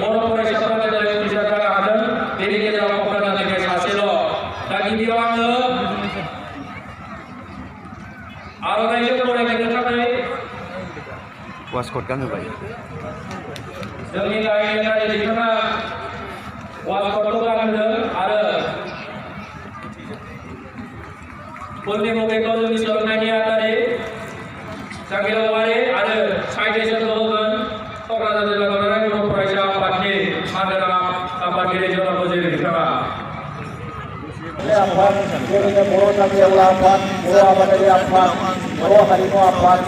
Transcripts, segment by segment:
बर' फरायसाफोरा देग्लाय उथ्रिसार जानो हादों बेनि गेजेराव क'क्राझारनिफ्राय सासेल'। दा गिबियाव आङो आर'नाइजों बरायनो थाखाय वास्कट गानहोबाय जोंनि गामिनि बिथाङा वास्कटखौ गानहोदों आरो पूर्णिमा मुंखौ जोंनि सोलोंनायनि आदारे जाकिर औवारी आरो साइटेसनखौ होगोन क'क्राझार जिल्ला दुलाराय बर' फरायसा आफादनि मानगोनां आफादगिरि जनाब फुजिरि बिथाङा आफाद जेरैनो बर' जाथियावला आफाद बर' आबादारि आफाद बर' हारिमु आफाद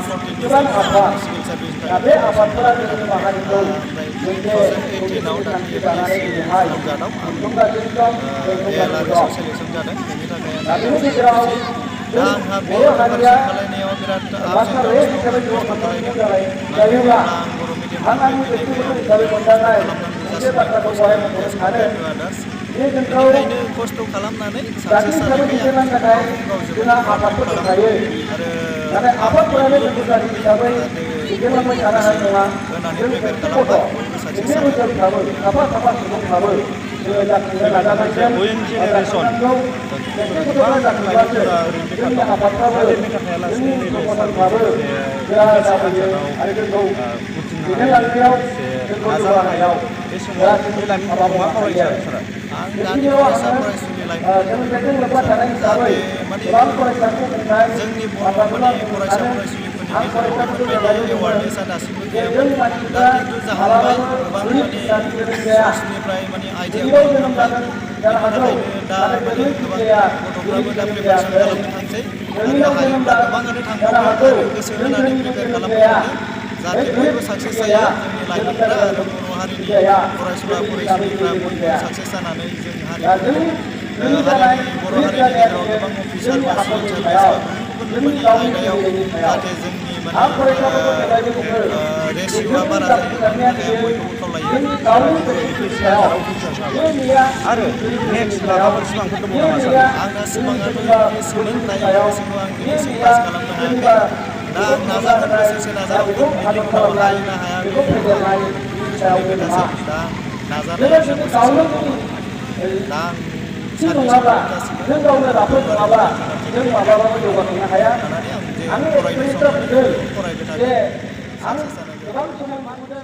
गोबां आफाद दा बे आफादफोरा जोंनि माहारिखौ मोनसे थांखि लानानै दिनैहाय खुंगासिनो दं बेंखनगासिनो दं। दा बेनि गेजेराव बर' हारिया भाषा रेट हिसाबै ज' खालामनानै जायोब्ला आं आंनि बेक्तिगत हिसाबै मोनदांनाय मोनसे बाथ्राखौ बहाय मख'नो सानो बे जोंखौ जाति हिसाबै दैदेनलांनो थाखाय जोंहा आफादफोर दंखायो नाथाय आफादफोरानो जोंखौ जाति हिसाबै दैदेनलांबाय थानो हानाय नङा। जों बेक्तिगत जोंनि ओनसोलफ्राबो साफा साफा सुबुंफ्राबो जोङो जाफुंनो नाजानांगोन नाजानांगौ। बेक्तिगतआ जाफुंब्लासो जोंनि आफादफ्राबो जोंनि संगठनफ्राबो गोरा जाबोयो आरो जोंखौ दैदेनलांनायाव जोंखौ जौगाहोनायाव गोरासिन हाबा मावनो हायो आरो। बेखिनियाव आङो सोलोंथाइजों लोब्बा थानाय हिसाबै गोबां फरायसाफोरखौ बुंनाय बाथ्राखौनो आं बुंनो सानो। आं फरायसाफोरखौ जेब्लायबो बुङो जे जों मानसिफ्रा मालाबाबो गोरिब जाथि जोनोम जाया। गोरिबाव जोनोम जानो हागौ नाथाय गोरिब बिद्दाया गोरिब जोनोम जायाखै। धोनियाव जोनोम जानो हागौ जों धोनिखौ जोनोम जाया। बे गोरिब बिद्दाया जोनोम जादों बिद्दाया गोरिब हिसाबै जोनोम जाया। दा जोंनि धोनि जानाय गोरिब जानाया जोंनि आफादनि सायाव जोंनि गावनि गोहोनि सायाव आं फरायसाफोरखौ जेब्लायबो बुङो जे जोंनि जाफुंसारनाया दिनै जोंनि गावनि गोहोनि सायाव बे नैया आरो नेक्स्ट माबाफोर सिमांफोर दङ नामा सार? जेनेबा गोसोनि सायाव बे नैया जेनेबा जौगाहोनाय दा बेखौ हादर खालामनाय बेखौ फेदेरनाय बिनि सायाव बे नङा। जोङो जुदि गावनो जुदि थि नङाब्ला जों गावनो राफोद नङाब्ला जों माब्लाबाबो जौगाखांनो हाया। आंनि एक्सपिरियेन्सआ बुंदों जे आं गोबां समाव मा नुदों